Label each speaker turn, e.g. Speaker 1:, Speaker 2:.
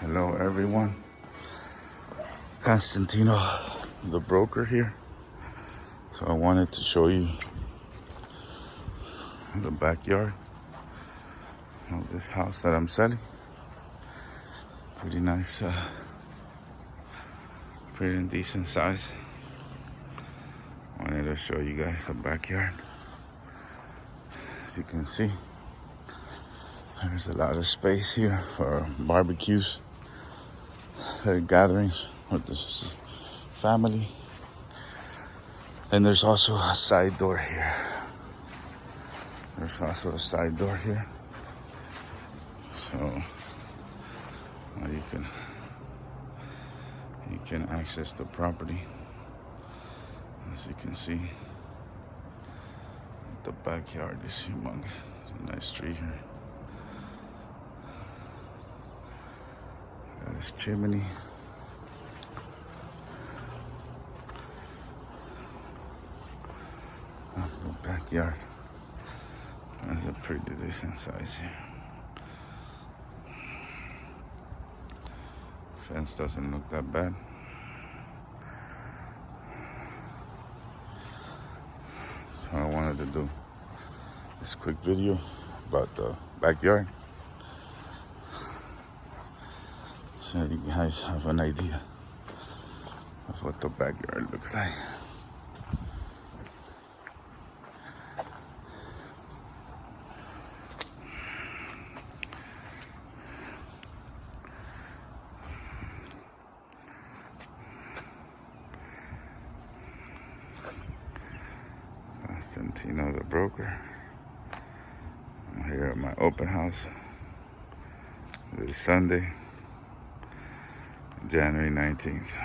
Speaker 1: Hello everyone, Constantino, the broker here. So I wanted to show you the backyard of this house that I'm selling. Pretty nice, pretty decent size. Wanted to show you guys the backyard. As you can see, there's a lot of space here for barbecues, gatherings with the family. And there's also a side door here. So you can access the property. As you can see, the backyard is humongous. There's a nice tree here. Got this chimney. The backyard. That's a pretty decent size here. Fence doesn't look that bad. So I wanted to do this quick video about the backyard, so you guys have an idea of what the backyard looks like. Constantino, the broker. I'm here at my open house. It is Sunday, January 19th.